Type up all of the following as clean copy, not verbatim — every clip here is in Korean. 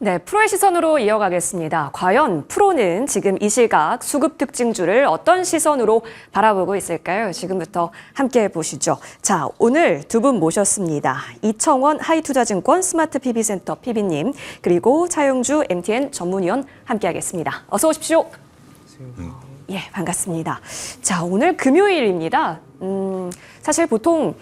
네, 프로의 시선으로 이어가겠습니다. 과연 프로는 지금 이 시각 수급 특징주를 어떤 시선으로 바라보고 있을까요? 지금부터 함께 보시죠. 자, 오늘 두 분 모셨습니다. 이청원 하이투자증권 스마트 PB센터 PB님, 그리고 차용주 MTN 전문위원 함께하겠습니다. 어서 오십시오. 예, 반갑습니다. 자, 오늘 금요일입니다. 사실 보통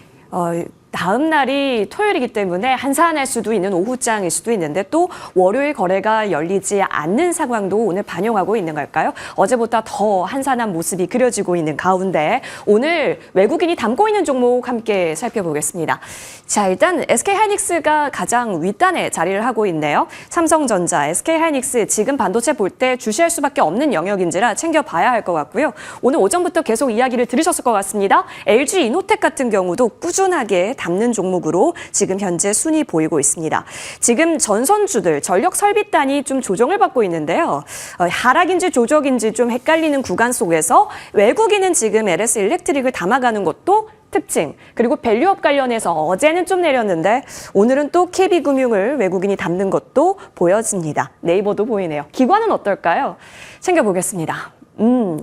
다음 날이 토요일이기 때문에 한산할 수도 있는 오후장일 수도 있는데 또 월요일 거래가 열리지 않는 상황도 오늘 반영하고 있는 걸까요? 어제보다 더 한산한 모습이 그려지고 있는 가운데 오늘 외국인이 담고 있는 종목 함께 살펴보겠습니다. 자, 일단 SK하이닉스가 가장 윗단에 자리를 하고 있네요. 삼성전자, SK하이닉스 지금 반도체 볼 때 주시할 수밖에 없는 영역인지라 챙겨봐야 할 것 같고요. 오늘 오전부터 계속 이야기를 들으셨을 것 같습니다. LG 이노텍 같은 경우도 꾸준하게 담는 종목으로 지금 현재 순위 보이고 있습니다. 지금 전선주들, 전력 설비단이 좀 조정을 받고 있는데요. 하락인지 조정인지 좀 헷갈리는 구간 속에서 외국인은 지금 LS 일렉트릭을 담아가는 것도 특징, 그리고 밸류업 관련해서 어제는 좀 내렸는데 오늘은 또 KB금융을 외국인이 담는 것도 보여집니다. 네이버도 보이네요. 기관은 어떨까요? 챙겨보겠습니다.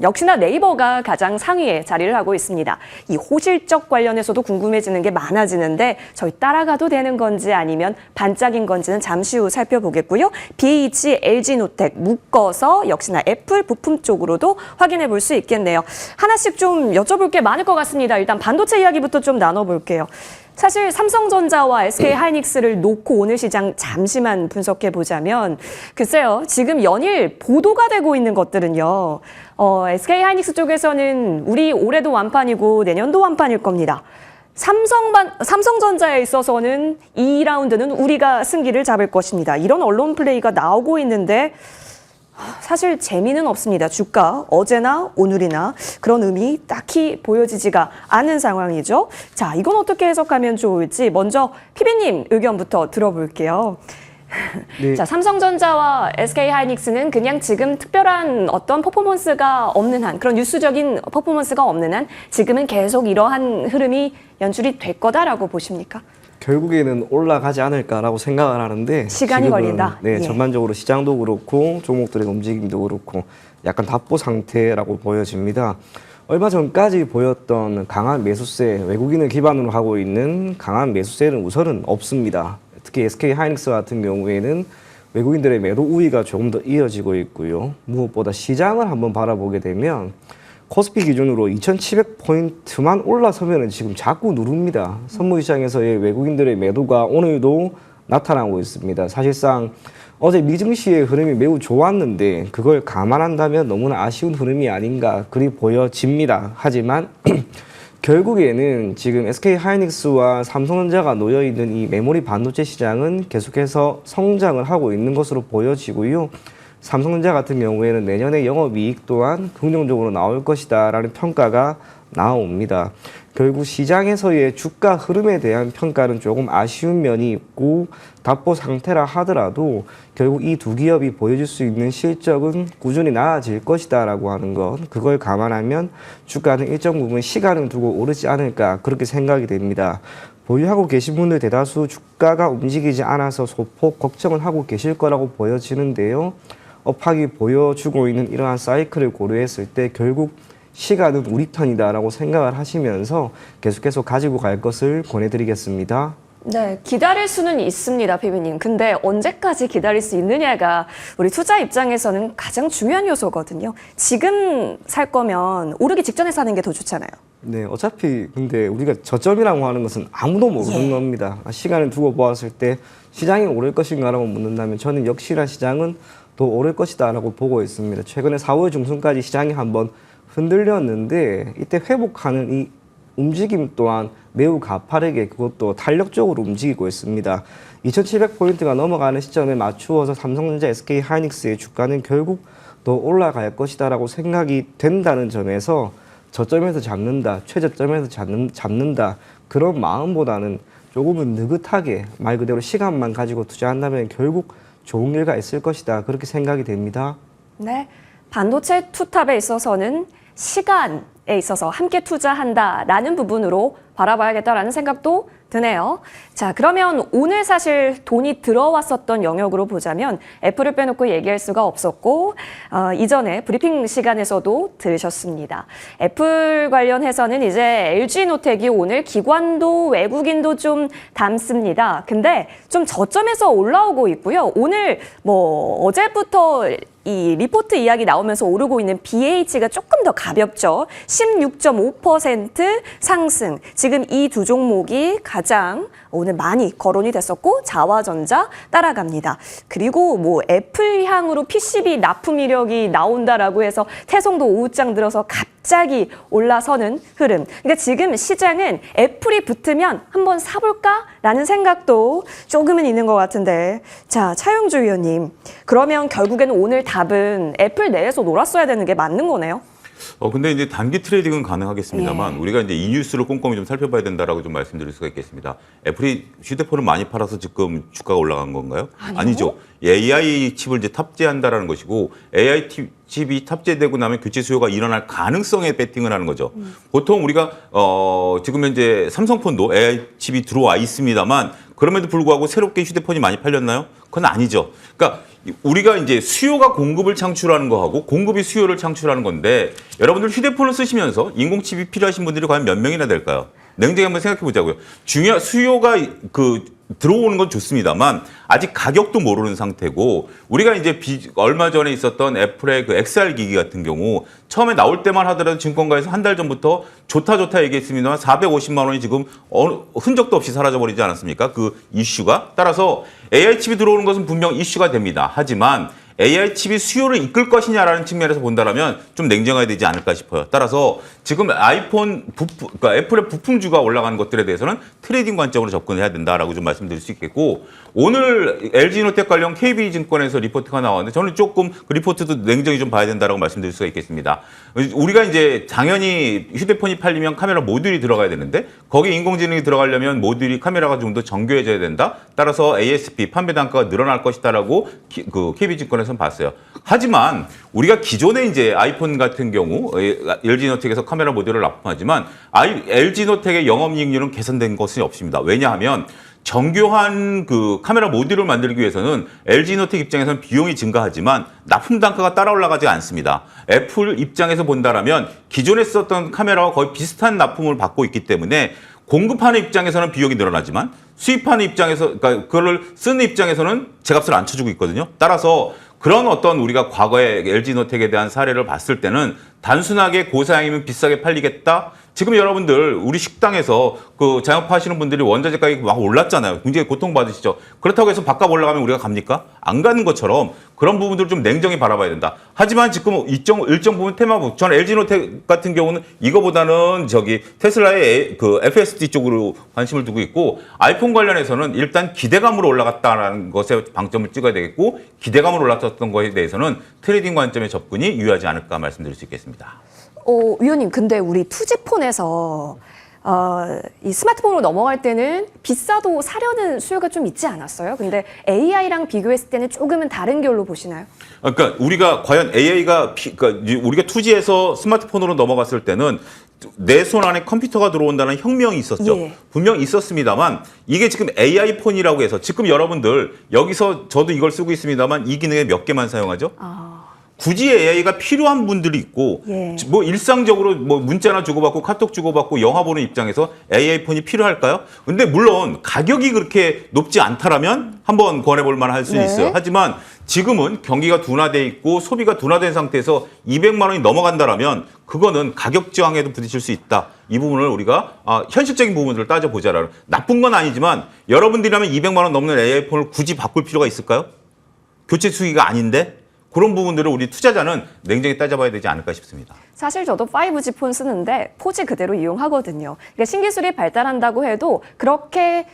역시나 네이버가 가장 상위에 자리를 하고 있습니다. 이 호실적 관련해서도 궁금해지는 게 많아지는데 저희 따라가도 되는 건지 아니면 반짝인 건지는 잠시 후 살펴보겠고요. BH, LG노텍 묶어서 역시나 애플 부품 쪽으로도 확인해 볼 수 있겠네요. 하나씩 좀 여쭤볼 게 많을 것 같습니다. 일단 반도체 이야기부터 좀 나눠볼게요. 사실 삼성전자와 SK하이닉스를 놓고 오늘 시장 잠시만 분석해 보자면 글쎄요, 지금 연일 보도가 되고 있는 것들은요. SK하이닉스 쪽에서는 우리 올해도 완판이고 내년도 완판일 겁니다. 삼성전자에 있어서는 2라운드는 우리가 승기를 잡을 것입니다. 이런 언론 플레이가 나오고 있는데 사실 재미는 없습니다. 주가 어제나 오늘이나 그런 의미 딱히 보여지지가 않은 상황이죠. 자, 이건 어떻게 해석하면 좋을지 먼저 PB님 의견부터 들어볼게요. 네. 자, 삼성전자와 SK하이닉스는 그냥 지금 특별한 어떤 퍼포먼스가 없는 한, 그런 뉴스적인 퍼포먼스가 없는 한 지금은 계속 이러한 흐름이 연출이 될 거다라고 보십니까? 결국에는 올라가지 않을까라고 생각을 하는데 시간이 걸린다. 네, 예. 전반적으로 시장도 그렇고 종목들의 움직임도 그렇고 약간 답보 상태라고 보여집니다. 얼마 전까지 보였던 강한 매수세, 외국인을 기반으로 하고 있는 강한 매수세는 우선은 없습니다. 특히 SK하이닉스 같은 경우에는 외국인들의 매도 우위가 조금 더 이어지고 있고요. 무엇보다 시장을 한번 바라보게 되면 코스피 기준으로 2,700포인트만 올라서면 지금 자꾸 누릅니다. 선물시장에서의 외국인들의 매도가 오늘도 나타나고 있습니다. 사실상 어제 미증시의 흐름이 매우 좋았는데 그걸 감안한다면 너무나 아쉬운 흐름이 아닌가 그리 보여집니다. 하지만 결국에는 지금 SK하이닉스와 삼성전자가 놓여있는 이 메모리 반도체 시장은 계속해서 성장을 하고 있는 것으로 보여지고요. 삼성전자 같은 경우에는 내년에 영업이익 또한 긍정적으로 나올 것이다 라는 평가가 나옵니다. 결국 시장에서의 주가 흐름에 대한 평가는 조금 아쉬운 면이 있고 답보 상태라 하더라도 결국 이 두 기업이 보여줄 수 있는 실적은 꾸준히 나아질 것이다 라고 하는 것, 그걸 감안하면 주가는 일정 부분 시간을 두고 오르지 않을까 그렇게 생각이 됩니다. 보유하고 계신 분들 대다수 주가가 움직이지 않아서 소폭 걱정을 하고 계실 거라고 보여지는데요. 업황이 보여주고 있는 이러한 사이클을 고려했을 때 결국 시간은 우리 편이다라고 생각을 하시면서 계속해서 가지고 갈 것을 권해드리겠습니다. 네, 기다릴 수는 있습니다, PB님. 근데 언제까지 기다릴 수 있느냐가 우리 투자 입장에서는 가장 중요한 요소거든요. 지금 살 거면 오르기 직전에 사는 게 더 좋잖아요. 네, 어차피 근데 우리가 저점이라고 하는 것은 아무도 모르는 겁니다. 시간을 두고 보았을 때 시장이 오를 것인가라고 묻는다면 저는 역시나 시장은 더 오를 것이다 라고 보고 있습니다. 최근에 4월 중순까지 시장이 한번 흔들렸는데 이때 회복하는 이 움직임 또한 매우 가파르게 그것도 탄력적으로 움직이고 있습니다. 2,700포인트가 넘어가는 시점에 맞추어서 삼성전자, SK하이닉스의 주가는 결국 더 올라갈 것이다 라고 생각이 된다는 점에서 저점에서 잡는다, 최저점에서 잡는다 그런 마음보다는 조금은 느긋하게 말 그대로 시간만 가지고 투자한다면 결국 좋은 결과 있을 것이다 그렇게 생각이 됩니다. 네, 반도체 투탑에 있어서는 시간, 있어서 함께 투자한다라는 부분으로 바라봐야겠다라는 생각도 드네요. 자, 그러면 오늘 사실 돈이 들어왔었던 영역으로 보자면 애플을 빼놓고 얘기할 수가 없었고 이전에 브리핑 시간에서도 들으셨습니다. 애플 관련해서는 이제 LG노텍이 오늘 기관도 외국인도 좀 담습니다. 근데 좀 저점에서 올라오고 있고요. 오늘 뭐 어제부터 이 리포트 이야기 나오면서 오르고 있는 BH가 조금 더 가볍죠. 16.5% 상승. 지금 이 두 종목이 가장 오늘 많이 거론이 됐었고 자화전자 따라갑니다. 그리고 뭐 애플향으로 PCB 납품 이력이 나온다라고 해서 태성도 오후장 들어서 갑자기 올라서는 흐름. 그러니까 지금 시장은 애플이 붙으면 한번 사볼까라는 생각도 조금은 있는 것 같은데. 자, 차용주 위원님. 그러면 결국에는 오늘 답은 애플 내에서 놀았어야 되는 게 맞는 거네요? 근데 이제 단기 트레이딩은 가능하겠습니다만 예. 우리가 이제 이 뉴스를 꼼꼼히 좀 살펴봐야 된다라고 좀 말씀드릴 수가 있겠습니다. 애플이 휴대폰을 많이 팔아서 지금 주가가 올라간 건가요? 아니죠. AI 칩을 이제 탑재한다라는 것이고 AI 칩이 탑재되고 나면 교체 수요가 일어날 가능성에 베팅을 하는 거죠. 보통 우리가 지금 현재 삼성폰도 AI 칩이 들어와 있습니다만 그럼에도 불구하고 새롭게 휴대폰이 많이 팔렸나요? 그건 아니죠. 그러니까 우리가 이제 수요가 공급을 창출하는 거하고 공급이 수요를 창출하는 건데 여러분들 휴대폰을 쓰시면서 인공칩이 필요하신 분들이 과연 몇 명이나 될까요? 냉정히 한번 생각해 보자고요. 수요가 들어오는 건 좋습니다만 아직 가격도 모르는 상태고 우리가 이제 얼마 전에 있었던 애플의 그 XR 기기 같은 경우 처음에 나올 때만 하더라도 증권가에서 한 달 전부터 좋다 얘기했습니다만 450만 원이 지금 흔적도 없이 사라져버리지 않았습니까? 그 이슈가. 따라서 AI 칩이 들어오는 것은 분명 이슈가 됩니다. 하지만 AI 칩이 수요를 이끌 것이냐라는 측면에서 본다면 좀 냉정해야 되지 않을까 싶어요. 따라서 지금 그러니까 애플의 부품주가 올라가는 것들에 대해서는 트레이딩 관점으로 접근해야 된다라고 좀 말씀드릴 수 있겠고 오늘 LG노텍 관련 KB증권에서 리포트가 나왔는데 저는 조금 그 리포트도 냉정히 좀 봐야 된다라고 말씀드릴 수가 있겠습니다. 우리가 이제 당연히 휴대폰이 팔리면 카메라 모듈이 들어가야 되는데 거기에 인공지능이 들어가려면 모듈이 카메라가 좀 더 정교해져야 된다. 따라서 ASP 판매 단가가 늘어날 것이다라고 그 KB증권에서 봤어요. 하지만 우리가 기존에 이제 아이폰 같은 경우 LG노텍에서 카메라 모듈을 납품하지만 LG노텍의 영업이익률은 개선된 것이 없습니다. 왜냐하면 정교한 그 카메라 모듈을 만들기 위해서는 LG노텍 입장에서는 비용이 증가하지만 납품 단가가 따라 올라가지 않습니다. 애플 입장에서 본다라면 기존에 썼던 카메라와 거의 비슷한 납품을 받고 있기 때문에 공급하는 입장에서는 비용이 늘어나지만 수입하는 입장에서 그러니까 그걸 쓰는 입장에서는 제값을 안 쳐주고 있거든요. 따라서 그런 어떤 우리가 과거에 LG노텍에 대한 사례를 봤을 때는 단순하게 고사양이면 비싸게 팔리겠다. 지금 여러분들 우리 식당에서 그 자영업하시는 분들이 원자재 가격이 막 올랐잖아요. 굉장히 고통받으시죠. 그렇다고 해서 밥값 올라가면 우리가 갑니까? 안 가는 것처럼 그런 부분들을 좀 냉정히 바라봐야 된다. 하지만 지금 일정 부분 테마북, 저는 LG노텍 같은 경우는 이거보다는 테슬라의 그 FSD 쪽으로 관심을 두고 있고 아이폰 관련해서는 일단 기대감으로 올라갔다는 것에 방점을 찍어야 되겠고 기대감으로 올랐던 것에 대해서는 트레이딩 관점의 접근이 유효하지 않을까 말씀드릴 수 있겠습니다. 위원님, 근데 우리 투지폰에서 이 스마트폰으로 넘어갈 때는 비싸도 사려는 수요가 좀 있지 않았어요? 근데 AI랑 비교했을 때는 조금은 다른 결로 보시나요? 그러니까 우리가 과연 AI가 그러니까 우리가 투지에서 스마트폰으로 넘어갔을 때는 내 손 안에 컴퓨터가 들어온다는 혁명이 있었죠. 예. 분명 있었습니다만 이게 지금 AI 폰이라고 해서 지금 여러분들 여기서 저도 이걸 쓰고 있습니다만 이 기능에 몇 개만 사용하죠? 굳이 AI가 필요한 분들이 있고 예. 뭐 일상적으로 뭐 문자나 주고받고 카톡 주고받고 영화 보는 입장에서 AI 폰이 필요할까요? 근데 물론 가격이 그렇게 높지 않다라면 한번 권해볼 만할 수 네. 있어요. 하지만 지금은 경기가 둔화돼 있고 소비가 둔화된 상태에서 200만 원이 넘어간다라면 그거는 가격 저항에도 부딪힐 수 있다. 이 부분을 우리가 현실적인 부분들을 따져보자라는 나쁜 건 아니지만 여러분들이라면 200만 원 넘는 AI 폰을 굳이 바꿀 필요가 있을까요? 교체 수기가 아닌데 그런 부분들을 우리 투자자는 냉정히 따져봐야 되지 않을까 싶습니다. 사실 저도 5G 폰 쓰는데 포지 그대로 이용하거든요. 그러니까 신기술이 발달한다고 해도 그렇게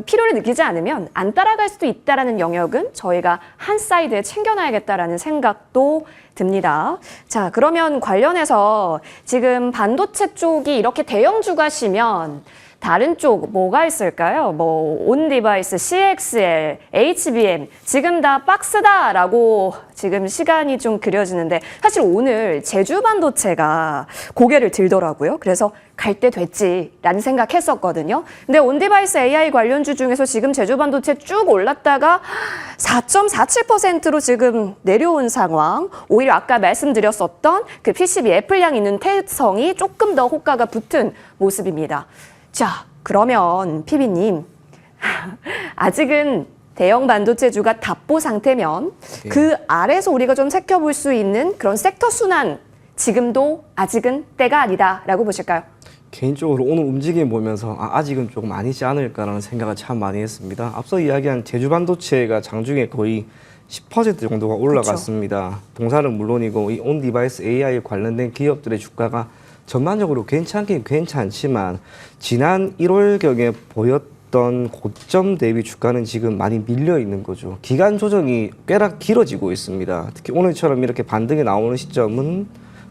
필요를 느끼지 않으면 안 따라갈 수도 있다라는 영역은 저희가 한 사이드에 챙겨놔야겠다라는 생각도 듭니다. 자, 그러면 관련해서 지금 반도체 쪽이 이렇게 대형주가시면 다른 쪽 뭐가 있을까요? 뭐 온디바이스, CXL, HBM 지금 다 박스다라고 지금 시간이 좀 그려지는데 사실 오늘 제주 반도체가 고개를 들더라고요. 그래서 갈 때 됐지라는 생각했었거든요. 근데 온디바이스 AI 관련주 중에서 지금 제주 반도체 쭉 올랐다가 4.47%로 지금 내려온 상황. 오히려 아까 말씀드렸었던 그 PCB 애플량 있는 태성이 조금 더 호가가 붙은 모습입니다. 자, 그러면 PB님 아직은 대형 반도체주가 답보 상태면 그 아래서 우리가 좀 살펴볼 수 있는 그런 섹터 순환 지금도 아직은 때가 아니다라고 보실까요? 개인적으로 오늘 움직임 보면서 아직은 조금 아니지 않을까라는 생각을 참 많이 했습니다. 앞서 이야기한 제주 반도체가 장중에 거의 10% 정도가 올라갔습니다. 동사는 물론이고 이 온디바이스 AI 관련된 기업들의 주가가 전반적으로 괜찮긴 괜찮지만 지난 1월경에 보였던 고점 대비 주가는 지금 많이 밀려 있는 거죠. 기간 조정이 꽤나 길어지고 있습니다. 특히 오늘처럼 이렇게 반등이 나오는 시점은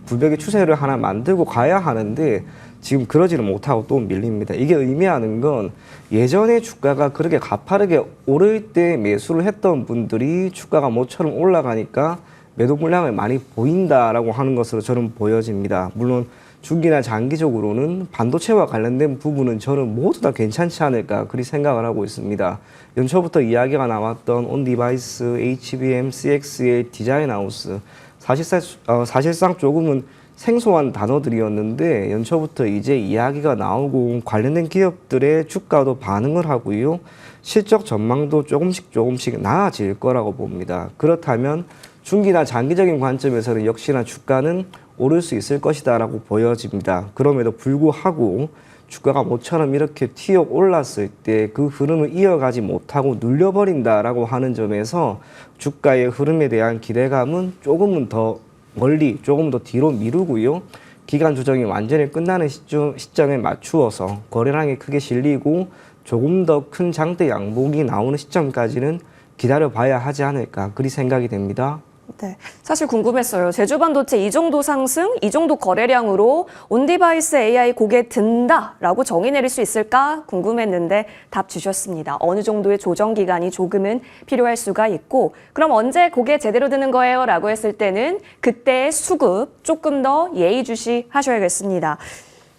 불벽의 추세를 하나 만들고 가야 하는데 지금 그러지는 못하고 또 밀립니다. 이게 의미하는 건 예전에 주가가 그렇게 가파르게 오를 때 매수를 했던 분들이 주가가 모처럼 올라가니까 매도 물량을 많이 보인다라고 하는 것으로 저는 보여집니다. 물론 중기나 장기적으로는 반도체와 관련된 부분은 저는 모두 다 괜찮지 않을까 그리 생각을 하고 있습니다. 연초부터 이야기가 나왔던 온디바이스, HBM, CXL, 디자인하우스 사실상 조금은 생소한 단어들이었는데 연초부터 이제 이야기가 나오고 관련된 기업들의 주가도 반응을 하고요. 실적 전망도 조금씩 나아질 거라고 봅니다. 그렇다면 중기나 장기적인 관점에서는 역시나 주가는 오를 수 있을 것이다라고 보여집니다. 그럼에도 불구하고 주가가 모처럼 이렇게 튀어 올랐을 때 그 흐름을 이어가지 못하고 눌려버린다라고 하는 점에서 주가의 흐름에 대한 기대감은 조금은 더 멀리 조금 더 뒤로 미루고요. 기간 조정이 완전히 끝나는 시점에 맞추어서 거래량이 크게 실리고 조금 더 큰 장대 양봉이 나오는 시점까지는 기다려봐야 하지 않을까 그리 생각이 됩니다. 네, 사실 궁금했어요. 제주 반도체 이 정도 상승, 이 정도 거래량으로 온디바이스 AI 고개 든다라고 정의 내릴 수 있을까 궁금했는데 답 주셨습니다. 어느 정도의 조정 기간이 조금은 필요할 수가 있고 그럼 언제 고개 제대로 드는 거예요? 라고 했을 때는 그때의 수급 조금 더 예의주시하셔야겠습니다.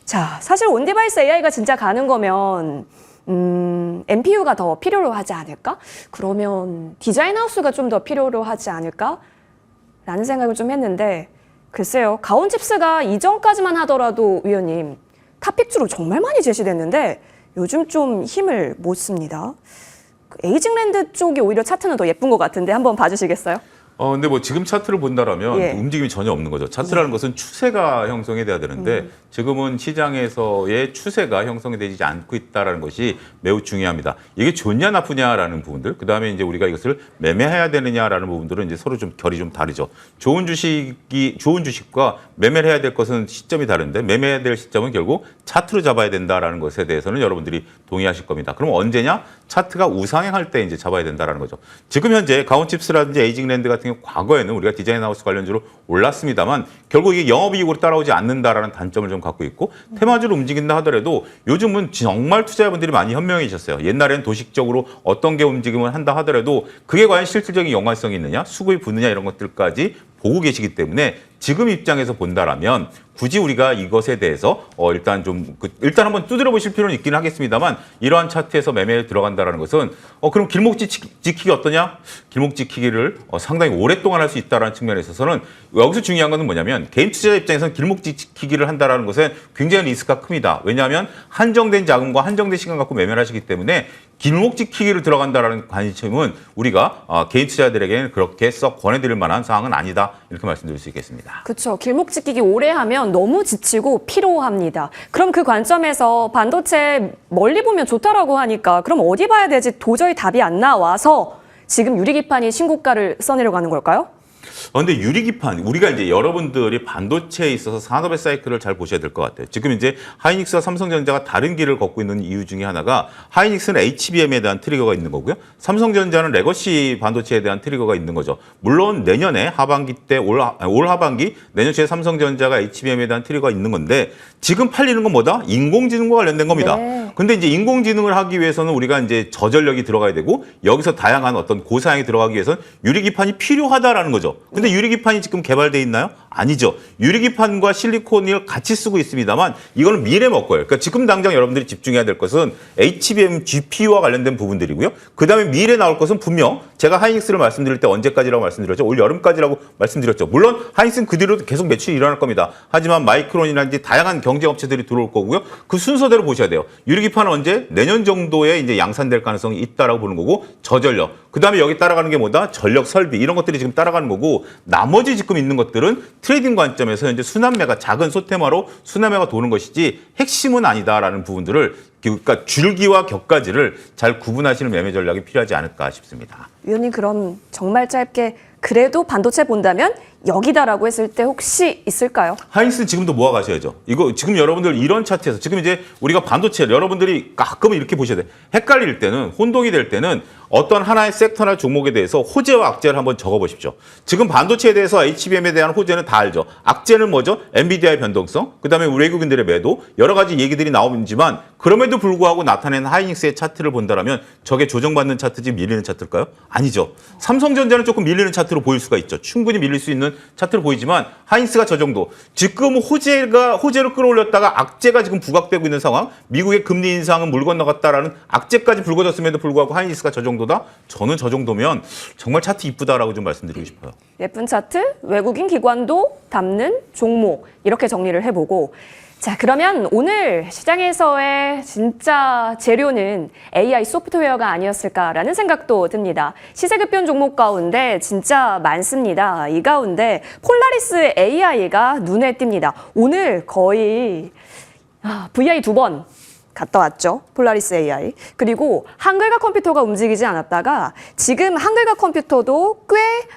자, 사실 온디바이스 AI가 진짜 가는 거면 NPU가 더 필요로 하지 않을까? 그러면 디자인 하우스가 좀 더 필요로 하지 않을까? 라는 생각을 좀 했는데 글쎄요. 가온칩스가 이전까지만 하더라도 위원님 탑픽주로 정말 많이 제시됐는데 요즘 좀 힘을 못 씁니다. 에이징랜드 쪽이 오히려 차트는 더 예쁜 것 같은데 한번 봐주시겠어요? 근데 뭐 지금 차트를 본다라면 예. 움직임이 전혀 없는 거죠. 차트라는 것은 추세가 형성이 돼야 되는데 지금은 시장에서의 추세가 형성이 되지 않고 있다는 것이 매우 중요합니다. 이게 좋냐 나쁘냐라는 부분들, 그다음에 이제 우리가 이것을 매매해야 되느냐라는 부분들은 이제 서로 좀 결이 좀 다르죠. 좋은 주식과 매매를 해야 될 것은 시점이 다른데 매매해야 될 시점은 결국 차트로 잡아야 된다라는 것에 대해서는 여러분들이 동의하실 겁니다. 그럼 언제냐? 차트가 우상향할 때 이제 잡아야 된다라는 거죠. 지금 현재 가온칩스라든지 에이징랜드 같은 경우 과거에는 우리가 디자인하우스 관련주로 올랐습니다만 결국 이게 영업이익으로 따라오지 않는다라는 단점을 좀 갖고 있고 테마주로 움직인다 하더라도 요즘은 정말 투자자분들이 많이 현명해지셨어요. 옛날에는 도식적으로 어떤 게 움직임을 한다 하더라도 그게 과연 실질적인 연관성이 있느냐, 수급이 붙느냐 이런 것들까지 보고 계시기 때문에 지금 입장에서 본다라면 굳이 우리가 이것에 대해서 일단 한번 두드려 보실 필요는 있긴 하겠습니다만 이러한 차트에서 매매에 들어간다라는 것은 그럼 길목 지키기 어떠냐? 길목 지키기를 상당히 오랫동안 할 수 있다라는 측면에 있어서는 여기서 중요한 것은 뭐냐면 개인 투자자 입장에서는 길목 지키기를 한다라는 것은 굉장히 리스크가 큽니다. 왜냐하면 한정된 자금과 한정된 시간 갖고 매매를 하시기 때문에 길목 지키기를 들어간다라는 관심은 우리가 개인 투자자들에게는 그렇게 썩 권해드릴 만한 사항은 아니다 이렇게 말씀드릴 수 있겠습니다. 그렇죠. 길목 지키기 오래 하면 너무 지치고 피로합니다. 그럼 그 관점에서 반도체 멀리 보면 좋다라고 하니까 그럼 어디 봐야 되지? 도저히 답이 안 나와서 지금 유리기판이 신고가를 써내려가는 걸까요? 근데 유리기판, 우리가 이제 여러분들이 반도체에 있어서 산업의 사이클을 잘 보셔야 될 것 같아요. 지금 이제 하이닉스와 삼성전자가 다른 길을 걷고 있는 이유 중에 하나가 하이닉스는 HBM에 대한 트리거가 있는 거고요. 삼성전자는 레거시 반도체에 대한 트리거가 있는 거죠. 물론 내년에 하반기 때 올 하반기 내년 초에 삼성전자가 HBM에 대한 트리거가 있는 건데 지금 팔리는 건 뭐다? 인공지능과 관련된 겁니다. 네. 근데 이제 인공지능을 하기 위해서는 우리가 이제 저전력이 들어가야 되고 여기서 다양한 어떤 고사양이 들어가기 위해서는 유리기판이 필요하다라는 거죠. 근데 유리기판이 지금 개발돼 있나요? 아니죠. 유리기판과 실리콘을 같이 쓰고 있습니다만 이거는 미래 먹거예요. 그러니까 지금 당장 여러분들이 집중해야 될 것은 HBM GPU와 관련된 부분들이고요. 그다음에 미래 나올 것은 분명 제가 하이닉스를 말씀드릴 때 언제까지라고 말씀드렸죠? 올 여름까지라고 말씀드렸죠. 물론 하이닉스는 그 뒤로도 계속 매출이 일어날 겁니다. 하지만 마이크론이라든지 다양한 경쟁업체들이 들어올 거고요. 그 순서대로 보셔야 돼요. 유리기판은 언제? 내년 정도에 이제 양산될 가능성이 있다라고 보는 거고 저전력. 그다음에 여기 따라가는 게 뭐다? 전력 설비 이런 것들이 지금 따라가는 거고 나머지 지금 있는 것들은 트레이딩 관점에서 이제 순환매가 작은 소테마로 순환매가 도는 것이지 핵심은 아니다라는 부분들을 그러니까 줄기와 격가지를 잘 구분하시는 매매 전략이 필요하지 않을까 싶습니다. 위원님 그럼 정말 짧게 그래도 반도체 본다면 여기다라고 했을 때 혹시 있을까요? 하이닉스 지금도 모아 가셔야죠. 이거 지금 여러분들 이런 차트에서 지금 이제 우리가 반도체 여러분들이 가끔은 이렇게 보셔야 돼. 헷갈릴 때는 혼동이 될 때는 어떤 하나의 섹터나 종목에 대해서 호재와 악재를 한번 적어 보십시오. 지금 반도체에 대해서 HBM에 대한 호재는 다 알죠. 악재는 뭐죠? 엔비디아의 변동성, 그다음에 외국인들의 매도, 여러 가지 얘기들이 나오지만 그럼에도 불구하고 나타낸 하이닉스의 차트를 본다라면 저게 조정받는 차트지 밀리는 차트일까요? 아니죠. 삼성전자는 조금 밀리는 차트로 보일 수가 있죠. 충분히 밀릴 수 있는 차트로 보이지만 하이닉스가 저 정도. 지금 호재를 끌어올렸다가 악재가 지금 부각되고 있는 상황. 미국의 금리 인상은 물 건너갔다라는 악재까지 불거졌음에도 불구하고 하이닉스가 저 정도다? 저는 저 정도면 정말 차트 이쁘다라고 좀 말씀드리고 싶어요. 예쁜 차트, 외국인 기관도 담는 종목 이렇게 정리를 해보고 자 그러면 오늘 시장에서의 진짜 재료는 AI 소프트웨어가 아니었을까라는 생각도 듭니다. 시세급변 종목 가운데 진짜 많습니다. 이 가운데 폴라리스 AI가 눈에 띕니다. 오늘 거의 VI 2번 갔다 왔죠. 폴라리스 AI. 그리고 한글과 컴퓨터가 움직이지 않았다가 지금 한글과 컴퓨터도 꽤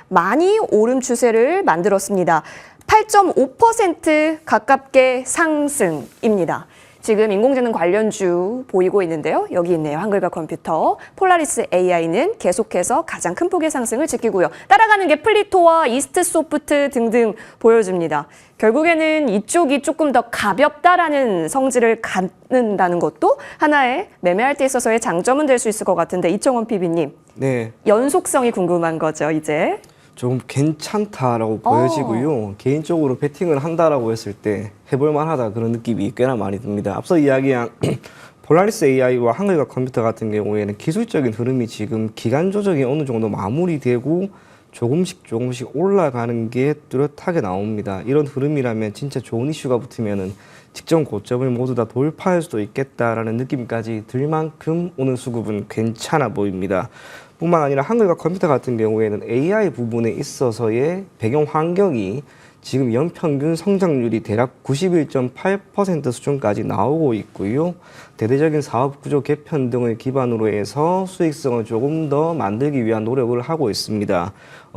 많이 오름 추세를 만들었습니다. 8.5% 가깝게 상승입니다. 지금 인공지능 관련주 보이고 있는데요. 여기 있네요. 한글과 컴퓨터. 폴라리스 AI는 계속해서 가장 큰 폭의 상승을 지키고요. 따라가는 게 플리토와 이스트소프트 등등 보여줍니다. 결국에는 이쪽이 조금 더 가볍다라는 성질을 갖는다는 것도 하나의 매매할 때 있어서의 장점은 될 수 있을 것 같은데 이청원 PB님. 네. 연속성이 궁금한 거죠, 이제. 좀 괜찮다라고 보여지고요. 개인적으로 베팅을 한다라고 했을 때 해볼 만하다 그런 느낌이 꽤나 많이 듭니다. 앞서 이야기한 폴라리스 AI와 한글과 컴퓨터 같은 경우에는 기술적인 흐름이 지금 기간 조정이 어느 정도 마무리되고 조금씩 올라가는 게 뚜렷하게 나옵니다. 이런 흐름이라면 진짜 좋은 이슈가 붙으면은 직전 고점을 모두 다 돌파할 수도 있겠다라는 느낌까지 들 만큼 오늘 수급은 괜찮아 보입니다. 뿐만 아니라 한글과 컴퓨터 같은 경우에는 AI 부분에 있어서의 배경 환경이 지금 연평균 성장률이 대략 91.8% 수준까지 나오고 있고요. 대대적인 사업 구조 개편 등을 기반으로 해서 수익성을 조금 더 만들기 위한 노력을 하고 있습니다.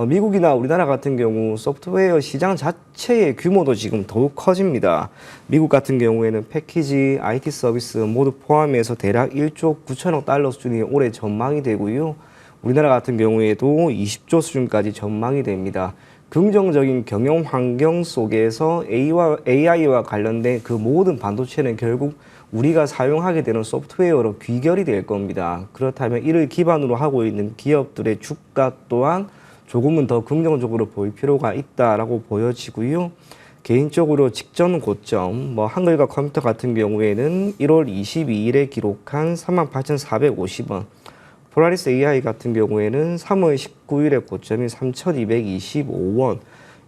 미국이나 우리나라 같은 경우 소프트웨어 시장 자체의 규모도 지금 더욱 커집니다. 미국 같은 경우에는 패키지, IT 서비스 모두 포함해서 대략 1조 9천억 달러 수준이 올해 전망이 되고요. 우리나라 같은 경우에도 20조 수준까지 전망이 됩니다. 긍정적인 경영 환경 속에서 AI와 관련된 그 모든 반도체는 결국 우리가 사용하게 되는 소프트웨어로 귀결이 될 겁니다. 그렇다면 이를 기반으로 하고 있는 기업들의 주가 또한 조금은 더 긍정적으로 보일 필요가 있다라고 보여지고요. 개인적으로 직전 고점, 한글과 컴퓨터 같은 경우에는 1월 22일에 기록한 38,450원, 폴라리스 AI 같은 경우에는 3월 19일에 고점이 3,225원.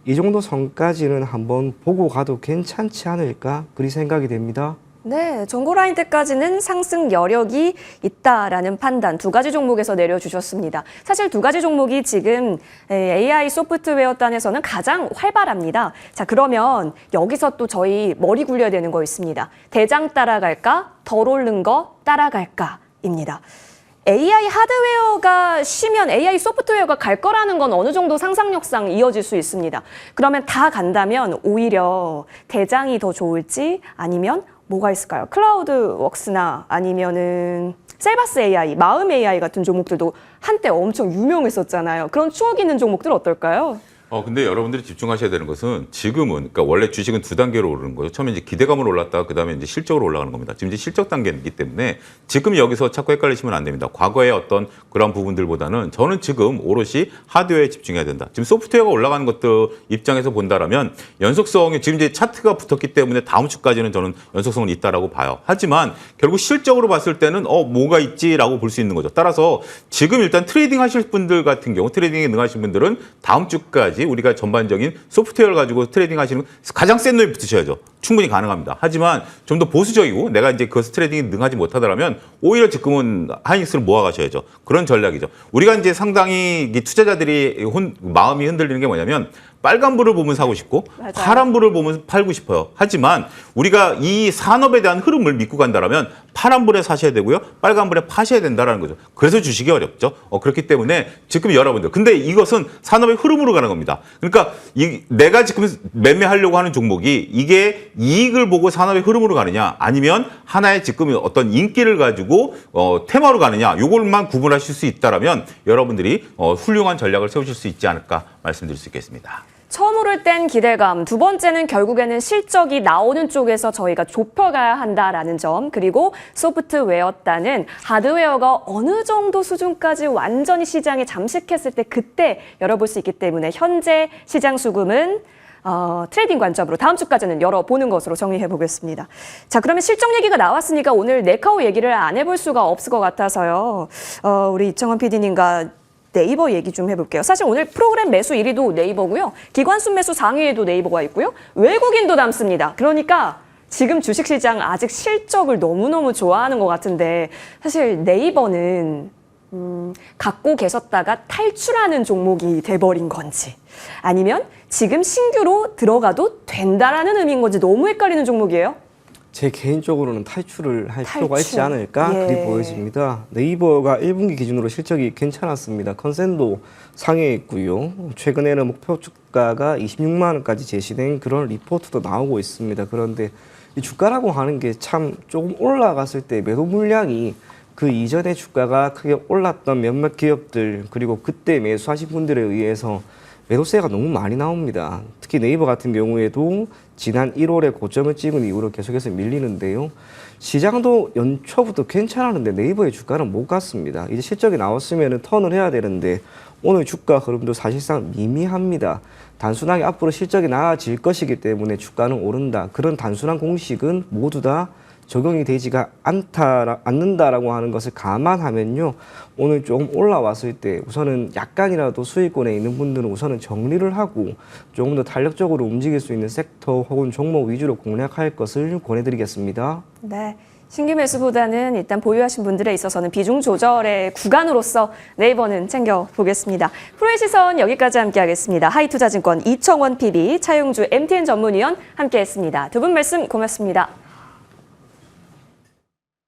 이 정도 선까지는 한번 보고 가도 괜찮지 않을까? 그리 생각이 됩니다. 네, 정고라인 때까지는 상승 여력이 있다라는 판단 두 가지 종목에서 내려주셨습니다. 사실 두 가지 종목이 지금 AI 소프트웨어 단에서는 가장 활발합니다. 자, 그러면 여기서 또 저희 머리 굴려야 되는 거 있습니다. 대장 따라갈까? 덜 오른 거 따라갈까?입니다. AI 하드웨어가 쉬면 AI 소프트웨어가 갈 거라는 건 어느 정도 상상력상 이어질 수 있습니다. 그러면 다 간다면 오히려 대장이 더 좋을지 아니면 뭐가 있을까요? 클라우드웍스나 아니면은 셀바스 AI, 마음 AI 같은 종목들도 한때 엄청 유명했었잖아요. 그런 추억 있는 종목들 어떨까요? 근데 여러분들이 집중하셔야 되는 것은 지금은, 그러니까 원래 주식은 두 단계로 오르는 거죠. 처음에 이제 기대감으로 올랐다가 그다음에 이제 실적으로 올라가는 겁니다. 지금 이제 실적 단계이기 때문에 지금 여기서 자꾸 헷갈리시면 안 됩니다. 과거의 어떤 그런 부분들보다는 저는 지금 오롯이 하드웨어에 집중해야 된다. 지금 소프트웨어가 올라가는 것들 입장에서 본다라면 연속성이 지금 이제 차트가 붙었기 때문에 다음 주까지는 저는 연속성은 있다라고 봐요. 하지만 결국 실적으로 봤을 때는 뭐가 있지라고 볼 수 있는 거죠. 따라서 지금 일단 트레이딩 하실 분들 같은 경우, 트레이딩에 능하신 분들은 다음 주까지 우리가 전반적인 소프트웨어를 가지고 트레이딩 하시는 가장 센 놈이 붙으셔야죠. 충분히 가능합니다. 하지만 좀 더 보수적이고 내가 이제 그 트레이딩이 능하지 못하더라면 오히려 지금은 하이닉스를 모아가셔야죠. 그런 전략이죠. 우리가 이제 상당히 이 투자자들이 마음이 흔들리는 게 뭐냐면 빨간불을 보면 사고 싶고 맞아요. 파란불을 보면 팔고 싶어요. 하지만 우리가 이 산업에 대한 흐름을 믿고 간다라면 파란불에 사셔야 되고요. 빨간불에 파셔야 된다는 거죠. 그래서 주식이 어렵죠. 그렇기 때문에 지금 여러분들. 근데 이것은 산업의 흐름으로 가는 겁니다. 그러니까 내가 지금 매매하려고 하는 종목이 이게 이익을 보고 산업의 흐름으로 가느냐 아니면 하나의 지금 어떤 인기를 가지고 테마로 가느냐 이걸만 구분하실 수 있다라면 여러분들이 훌륭한 전략을 세우실 수 있지 않을까 말씀드릴 수 있겠습니다. 처음 오를 땐 기대감, 두 번째는 결국에는 실적이 나오는 쪽에서 저희가 좁혀가야 한다라는 점, 그리고 소프트웨어다는 하드웨어가 어느 정도 수준까지 완전히 시장에 잠식했을 때 그때 열어볼 수 있기 때문에 현재 시장 수급은 트레이딩 관점으로 다음 주까지는 열어보는 것으로 정리해 보겠습니다. 자, 그러면 실적 얘기가 나왔으니까 오늘 네카오 얘기를 안 해볼 수가 없을 것 같아서요. 우리 이청원 PD님과 네이버 얘기 좀 해볼게요. 사실 오늘 프로그램 매수 1위도 네이버고요. 기관 순매수 상위에도 네이버가 있고요. 외국인도 남습니다. 그러니까 지금 주식시장 아직 실적을 너무너무 좋아하는 것 같은데 사실 네이버는 갖고 계셨다가 탈출하는 종목이 돼버린 건지 아니면 지금 신규로 들어가도 된다라는 의미인 건지 너무 헷갈리는 종목이에요. 제 개인적으로는 탈출을 할 필요가 있지 탈출. 않을까 예. 그리 보여집니다. 네이버가 1분기 기준으로 실적이 괜찮았습니다. 컨센도 상회에 있고요. 최근에는 목표 주가가 26만 원까지 제시된 그런 리포트도 나오고 있습니다. 그런데 이 주가라고 하는 게 참 조금 올라갔을 때 매도 물량이 그 이전에 주가가 크게 올랐던 몇몇 기업들 그리고 그때 매수하신 분들에 의해서 매도세가 너무 많이 나옵니다. 특히 네이버 같은 경우에도 지난 1월에 고점을 찍은 이후로 계속해서 밀리는데요. 시장도 연초부터 괜찮았는데 네이버의 주가는 못 갔습니다. 이제 실적이 나왔으면 턴을 해야 되는데 오늘 주가 흐름도 사실상 미미합니다. 단순하게 앞으로 실적이 나아질 것이기 때문에 주가는 오른다. 그런 단순한 공식은 모두 다 적용이 되지가 않는다라고 하는 것을 감안하면요. 오늘 조금 올라왔을 때 우선은 약간이라도 수익권에 있는 분들은 우선은 정리를 하고 조금 더 탄력적으로 움직일 수 있는 섹터 혹은 종목 위주로 공략할 것을 권해드리겠습니다. 네. 신규 매수보다는 일단 보유하신 분들에 있어서는 비중 조절의 구간으로서 네이버는 챙겨보겠습니다. 프로의 시선 여기까지 함께하겠습니다. 하이투자증권 이청원 PB, 차용주 MTN 전문위원 함께했습니다. 두 분 말씀 고맙습니다.